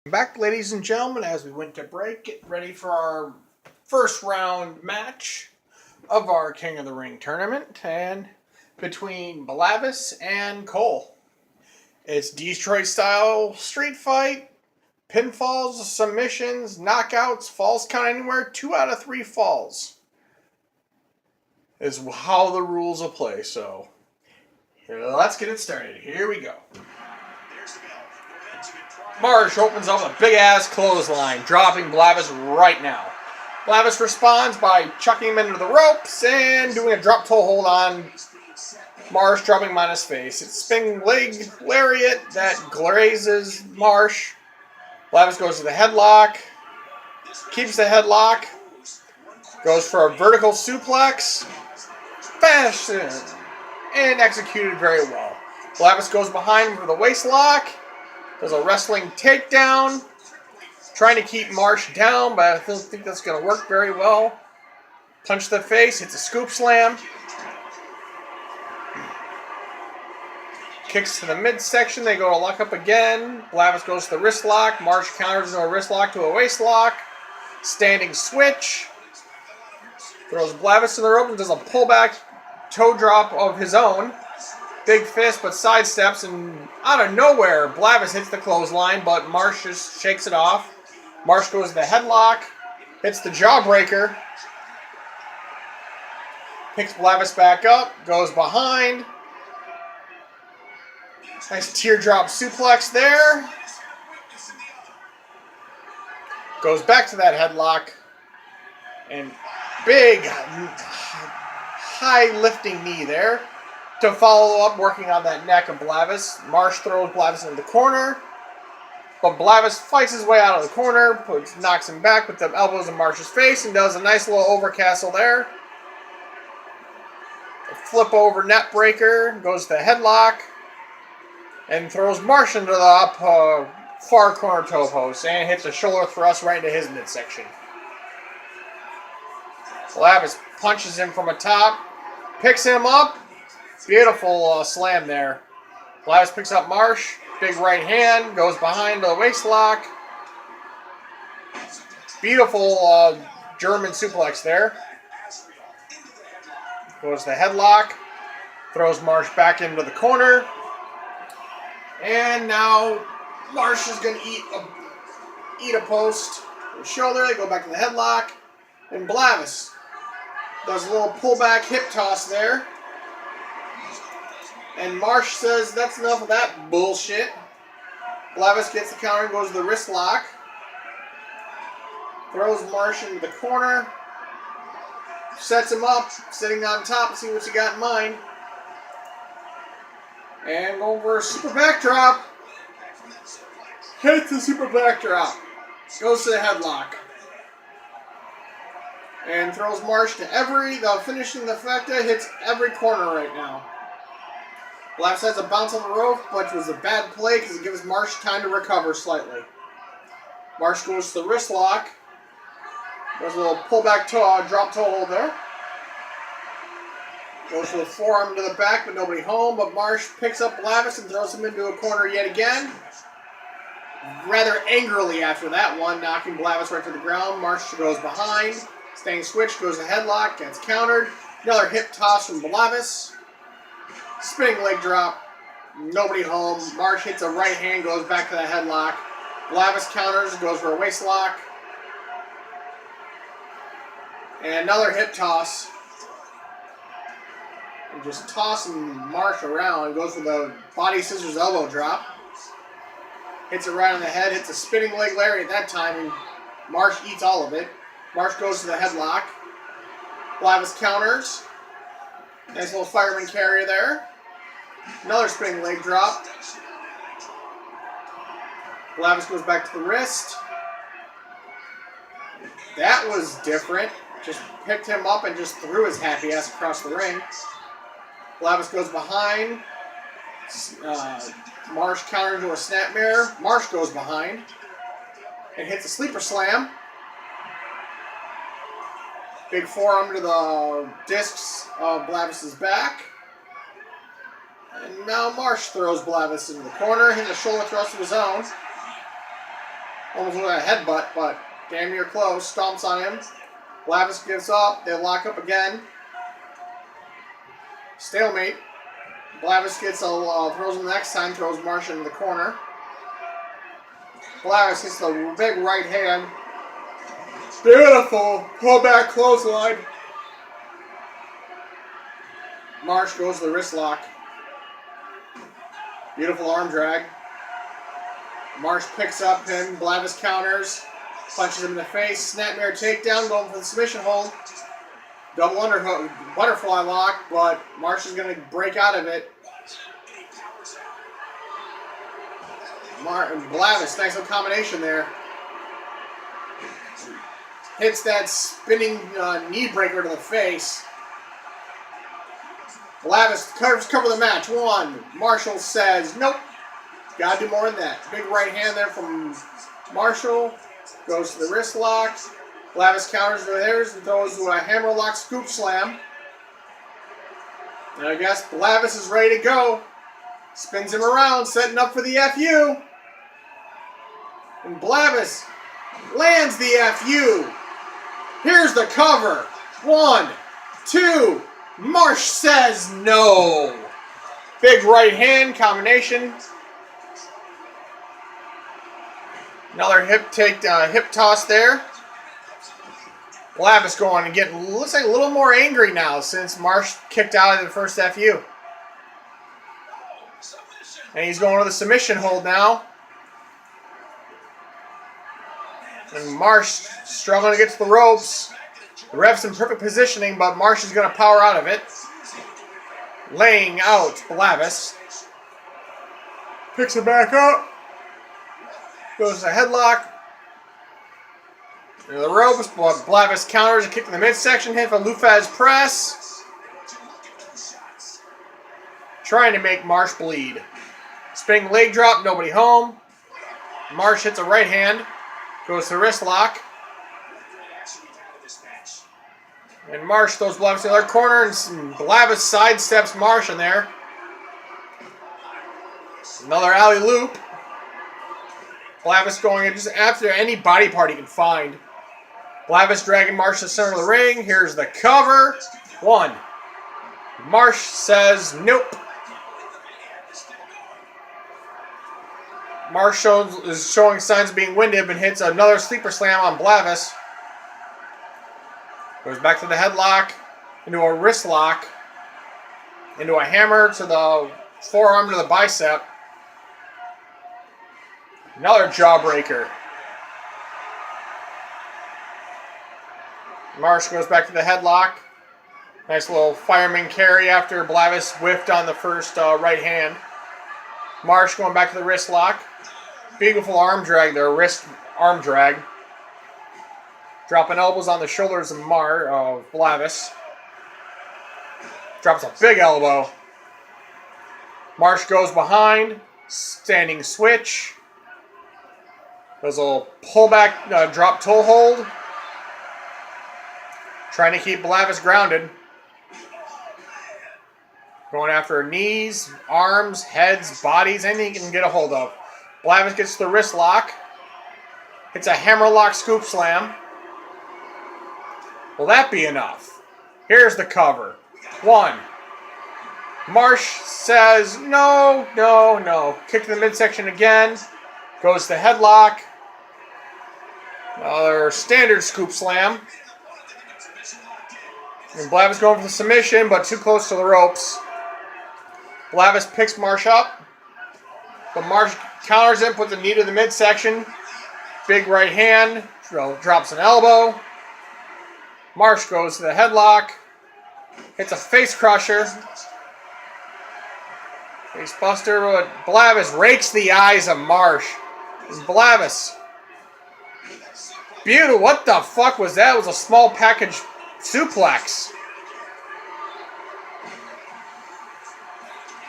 Back, ladies and gentlemen, as we went to break, get ready for our first round match of our King of the Ring tournament, and between Blavis and Cole. It's Detroit style street fight, pinfalls, submissions, knockouts, falls count anywhere, 2 out of 3 falls is how the rules will play. So let's get it started. Here we go. Marsh opens up a big-ass clothesline, dropping Blavis right now. Blavis responds by chucking him into the ropes and doing a drop toe hold on Marsh, dropping him on his face. It's spinning leg lariat that grazes Marsh. Blavis goes to the headlock, keeps the headlock, goes for a vertical suplex, fashion, and executed very well. Blavis goes behind for the waist lock. There's a wrestling takedown. Trying to keep Marsh down, but I don't think that's going to work very well. Punch to the face, hits a scoop slam. Kicks to the midsection, they go to lock up again. Blavis goes to the wrist lock. Marsh counters into a wrist lock to a waist lock. Standing switch. Throws Blavis in the rope and does a pullback toe drop of his own. Big fist, but sidesteps, and out of nowhere, Blavis hits the clothesline, but Marsh just shakes it off. Marsh goes to the headlock, hits the jawbreaker, picks Blavis back up, goes behind. Nice teardrop suplex there. Goes back to that headlock, and big, high lifting knee there. To follow up, working on that neck of Blavis. Marsh throws Blavis into the corner. But Blavis fights his way out of the corner, knocks him back with the elbows in Marsh's face, and does a nice little overcastle there. A flip over net breaker, goes to the headlock, and throws Marsh into the up far corner toe post, and hits a shoulder thrust right into his midsection. Blavis punches him from atop, picks him up. Beautiful slam there. Blavis picks up Marsh. Big right hand. Goes behind the waist lock. Beautiful German suplex there. Goes to the headlock. Throws Marsh back into the corner. And now Marsh is going to eat a post with shoulder. They go back to the headlock. And Blavis does a little pullback hip toss there. And Marsh says, that's enough of that bullshit. Blavis gets the counter and goes to the wrist lock. Throws Marsh into the corner. Sets him up, sitting on top, see what you got in mind. And going for a super backdrop. Hits the super backdrop. Goes to the headlock. And throws Marsh to the finishing the facta, hits every corner right now. Blavis has a bounce on the rope, but it was a bad play because it gives Marsh time to recover slightly. Marsh goes to the wrist lock. There's a little pullback drop toe hold there. Goes for the forearm to the back, but nobody home. But Marsh picks up Blavis and throws him into a corner yet again. Rather angrily after that one, knocking Blavis right to the ground. Marsh goes behind. Staying switch, goes to headlock, gets countered. Another hip toss from Blavis. Spinning leg drop. Nobody home. Marsh hits a right hand, goes back to the headlock. Blavis counters, goes for a waist lock. And another hip toss. And just tossing Marsh around. Goes for the body scissors elbow drop. Hits it right on the head. Hits a spinning leg lariat that time. And Marsh eats all of it. Marsh goes to the headlock. Blavis counters. Nice little fireman carrier there. Another spinning leg drop. Blavis goes back to the wrist. That was different. Just picked him up and just threw his happy ass across the ring. Blavis goes behind. Marsh counter into a snap mirror. Marsh goes behind and hits a sleeper slam. Big forearm to the discs of Blavis's back. And now Marsh throws Blavis into the corner, hitting a shoulder thrust of his own. Almost with a headbutt, but damn near close. Stomps on him. Blavis gives up. They lock up again. Stalemate. Blavis gets throws him the next time. Throws Marsh into the corner. Blavis hits the big right hand. Beautiful. Pull back clothesline. Marsh goes to the wrist lock. Beautiful arm drag. Marsh picks up him. Blavis counters. Punches him in the face. Snapmare takedown. Going for the submission hold. Double underhook. Butterfly lock. But Marsh is going to break out of it. Blavis. Nice little combination there. Hits that spinning knee breaker to the face. Blavis cover the match. One. Marshall says, nope. Gotta do more than that. Big right hand there from Marshall. Goes to the wrist lock. Blavis counters to theirs and throws a hammer lock scoop slam. And I guess Blavis is ready to go. Spins him around, setting up for the FU. And Blavis lands the FU. Here's the cover. 1, 2. Marsh says no. Big right hand combination. Another hip toss there. Blavis going and getting, looks like a little more angry now since Marsh kicked out of the first FU. And he's going to the submission hold now. And Marsh struggling to get to the ropes. The ref's in perfect positioning, but Marsh is going to power out of it. Laying out Blavis. Picks it back up. Goes to a headlock. Into the ropes, but Blavis counters a kick in the midsection. Hit for Lufaz press. Trying to make Marsh bleed. Spinning leg drop, nobody home. Marsh hits a right hand. Goes to wrist lock. And Marsh throws Blavis to the other corner, and Blavis sidesteps Marsh in there. Another alley loop. Blavis going in just after any body part he can find. Blavis dragging Marsh to the center of the ring. Here's the cover. 1. Marsh says nope. Marsh is showing signs of being winded, but hits another sleeper slam on Blavis. Goes back to the headlock, into a wrist lock, into a hammer to the forearm to the bicep. Another jawbreaker. Marsh goes back to the headlock. Nice little fireman carry after Blavis whiffed on the first right hand. Marsh going back to the wrist lock. Beautiful arm drag there, wrist arm drag. Dropping elbows on the shoulders of Blavis. Drops a big elbow. Marsh goes behind. Standing switch. Does a little pullback drop toe hold. Trying to keep Blavis grounded. Going after knees, arms, heads, bodies, anything he can get a hold of. Blavis gets the wrist lock. Hits a hammer lock scoop slam. Will that be enough? Here's the cover. 1. Marsh says no, no, no. Kick to the midsection again. Goes to headlock. Another standard scoop slam. And Blavis going for the submission, but too close to the ropes. Blavis picks Marsh up. But Marsh counters it, puts a knee to the midsection. Big right hand. Drops an elbow. Marsh goes to the headlock. Hits a face crusher. Face buster, but Blavis rakes the eyes of Marsh. Blavis. Beautiful. What the fuck was that? It was a small package suplex.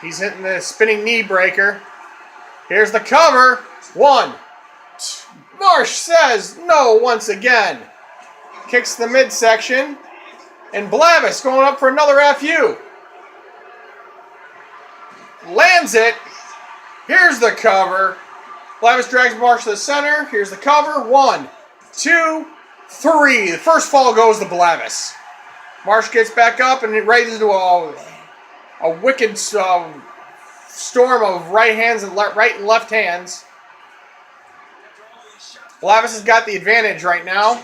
He's hitting the spinning knee breaker. Here's the cover. 1. Marsh says no once again. Kicks the midsection. And Blavis going up for another FU. Lands it. Here's the cover. Blavis drags Marsh to the center. Here's the cover. 1, 2, 3. The first fall goes to Blavis. Marsh gets back up and it raises to a wicked storm of right hands and right and left hands. Blavis has got the advantage right now.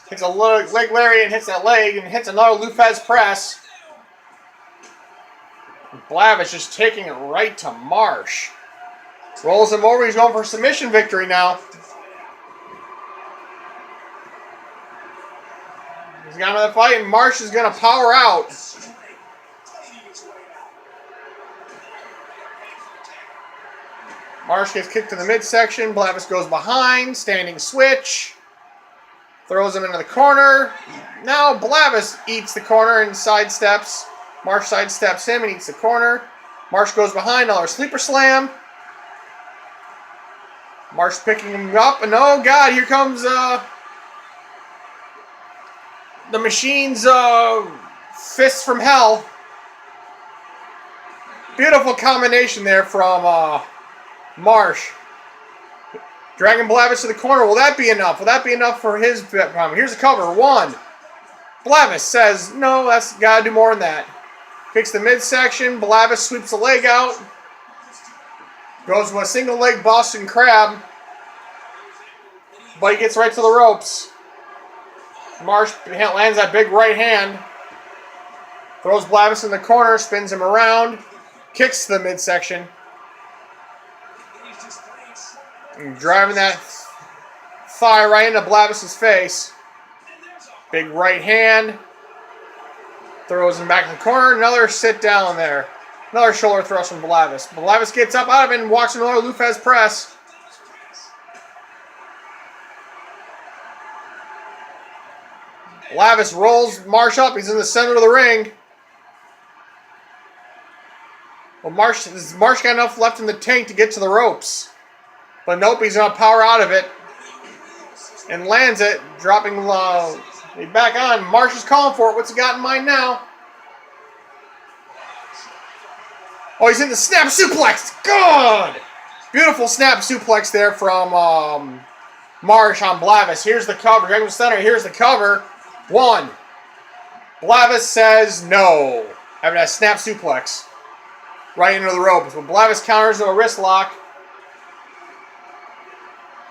Hits a leg lariat and hits that leg and hits another Lufez press. Blavis just taking it right to Marsh. Rolls him over. He's going for submission victory now. He's got another fight, and Marsh is going to power out. Marsh gets kicked to the midsection. Blavis goes behind. Standing switch. Throws him into the corner. Now Blavis eats the corner and sidesteps. Marsh sidesteps him and eats the corner. Marsh goes behind. Another sleeper slam. Marsh picking him up. And oh, God, here comes the Machine's fist from hell. Beautiful combination there from Marsh. Dragging Blavis to the corner. Will that be enough? Will that be enough for his problem? Here's the cover. 1. Blavis says, no, that's got to do more than that. Kicks the midsection. Blavis sweeps the leg out. Goes with a single leg Boston Crab. But he gets right to the ropes. Marsh lands that big right hand. Throws Blavis in the corner. Spins him around. Kicks to the midsection. And driving that thigh right into Blavis's face. Big right hand. Throws him back in the corner. Another sit down there. Another shoulder thrust from Blavis. Blavis gets up out of it and walks another Lufez press. Blavis rolls Marsh up. He's in the center of the ring. Well, Marsh got enough left in the tank to get to the ropes. But nope, he's going to power out of it. And lands it, dropping back on. Marsh is calling for it. What's he got in mind now? Oh, he's in the snap suplex. Good! Beautiful snap suplex there from Marsh on Blavis. Here's the cover. Dragon center. Here's the cover. 1. Blavis says no. Having a snap suplex. Right into the ropes. When Blavis counters to a wrist lock.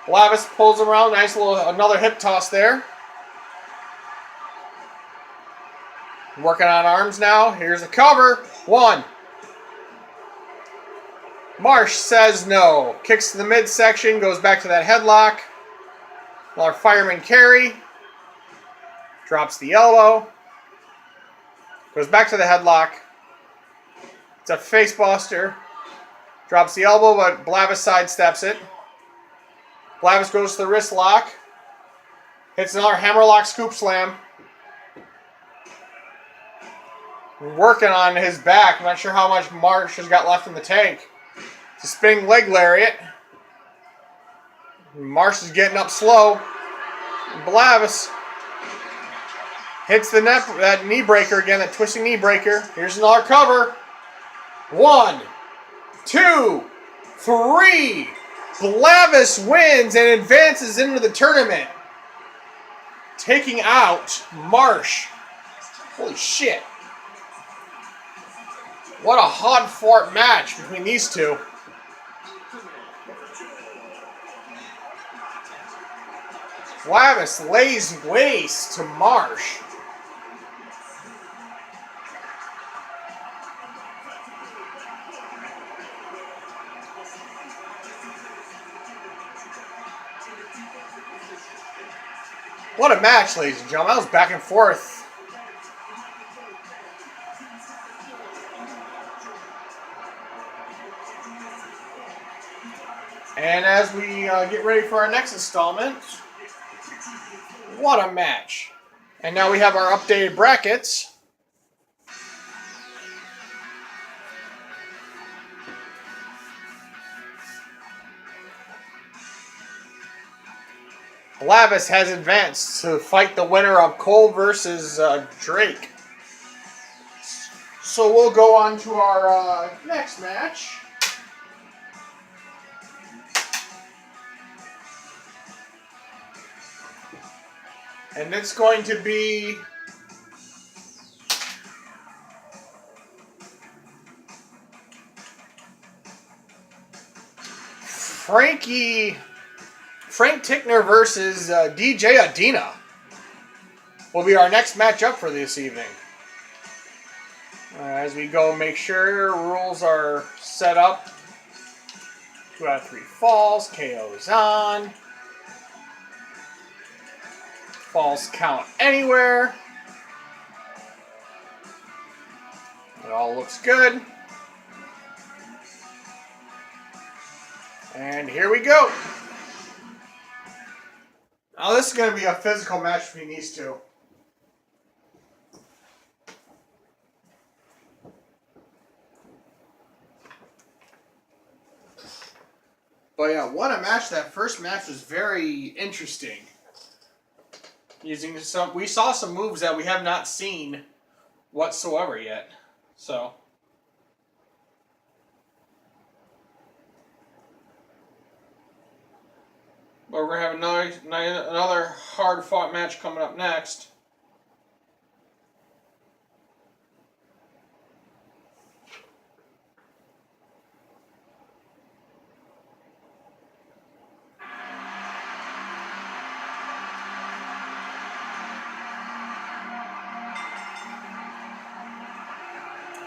Blavis pulls him around. Nice little, another hip toss there. Working on arms now. Here's the cover. 1. Marsh says no. Kicks to the midsection. Goes back to that headlock. Another fireman carry. Drops the elbow. Goes back to the headlock. It's a face buster. Drops the elbow, but Blavis sidesteps it. Blavis goes to the wrist lock. Hits another hammerlock scoop slam. Working on his back. I'm not sure how much Marsh has got left in the tank. It's a spinning leg lariat. Marsh is getting up slow. Blavis hits that knee breaker again, that twisting knee breaker. Here's another cover. 1, 2, 3. Blavis wins and advances into the tournament. Taking out Marsh. Holy shit. What a hard-fought match between these two. Blavis lays waste to Marsh. What a match, ladies and gentlemen. That was back and forth. And as we get ready for our next installment, what a match. And now we have our updated brackets. Blavis has advanced to fight the winner of Cole versus Drake. So we'll go on to our next match. And it's going to be Frank Tickner versus DJ Adina will be our next matchup for this evening. As we go, make sure rules are set up. 2 out of 3 falls, KO's on. Falls count anywhere. It all looks good. And here we go. Now this is going to be a physical match between these two. But yeah, what a match. That first match was very interesting. We saw some moves that we have not seen whatsoever yet. So but we're going to have another hard-fought match coming up next.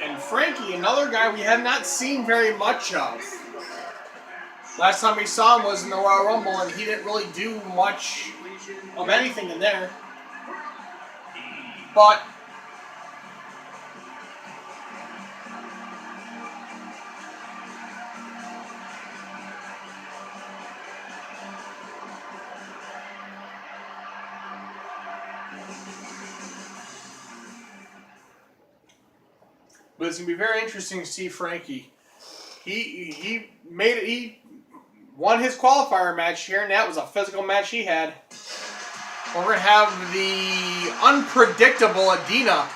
And Frankie, another guy we have not seen very much of. Last time we saw him was in the Royal Rumble, and he didn't really do much of anything in there. But it's going to be very interesting to see Frankie. He won his qualifier match here, and that was a physical match he had. We're going to have the unpredictable Adina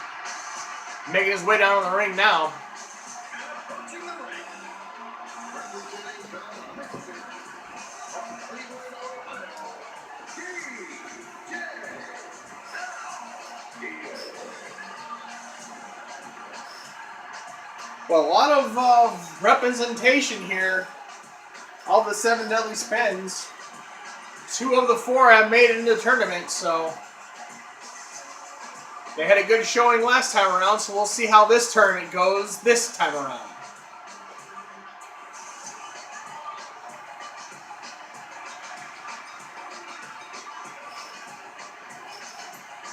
making his way down to the ring now. Well, a lot of representation here. All the 7 deadly spins. 2 of the 4 have made it into the tournament, so they had a good showing last time around, so we'll see how this tournament goes this time around.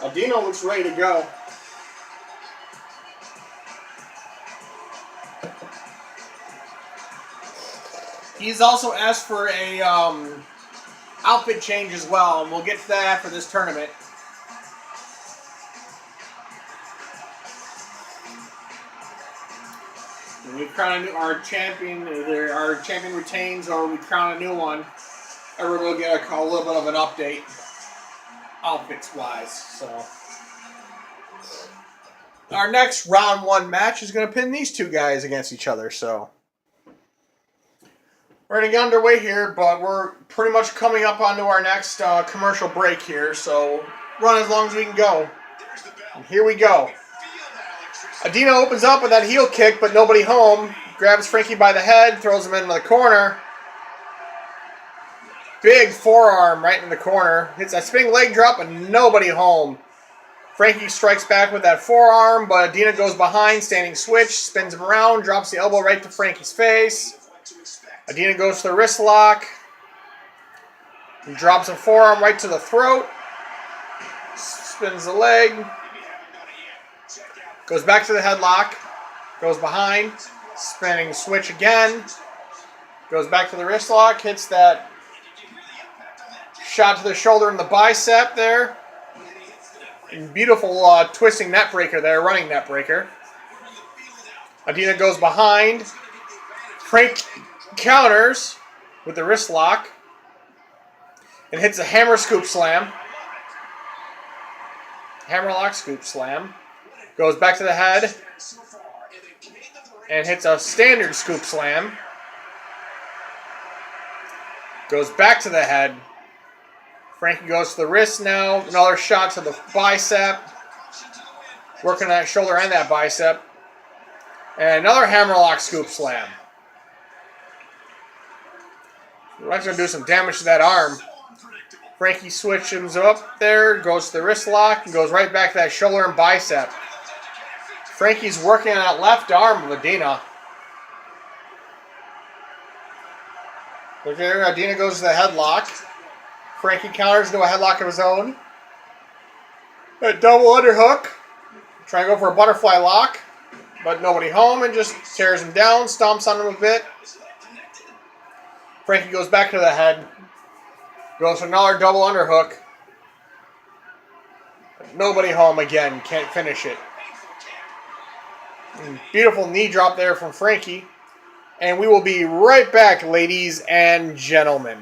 Adina looks ready to go. He's also asked for a outfit change as well, and we'll get to that after this tournament. And we crown our champion. Either our champion retains, or we crown a new one. Everyone will get a little bit of an update, outfits-wise. So our next round 1 match is going to pin these 2 guys against each other. So we're going to get underway here, but we're pretty much coming up onto our next commercial break here, so run as long as we can go. And here we go. Adina opens up with that heel kick, but nobody home. Grabs Frankie by the head, throws him into the corner. Big forearm right in the corner. Hits that spinning leg drop, and nobody home. Frankie strikes back with that forearm, but Adina goes behind, standing switch, spins him around, drops the elbow right to Frankie's face. Adina goes to the wrist lock. He drops a forearm right to the throat. Spins the leg. Goes back to the headlock. Goes behind. Spinning switch again. Goes back to the wrist lock. Hits that shot to the shoulder and the bicep there. And beautiful twisting net breaker there. Running net breaker. Adina goes behind. Frank counters with the wrist lock and hits a hammer scoop slam. Hammerlock scoop slam. Goes back to the head and hits a standard scoop slam. Goes back to the head. Frankie goes to the wrist now. Another shot to the bicep. Working that shoulder and that bicep. And another hammerlock scoop slam. That's going to do some damage to that arm. Frankie switches up there, goes to the wrist lock, and goes right back to that shoulder and bicep. Frankie's working on that left arm of Adina. Look there, Adina goes to the headlock. Frankie counters into a headlock of his own. A double underhook. Trying to go for a butterfly lock, but nobody home and just tears him down, stomps on him a bit. Frankie goes back to the head. Goes for another double underhook. Nobody home again. Can't finish it. Beautiful knee drop there from Frankie. And we will be right back, ladies and gentlemen.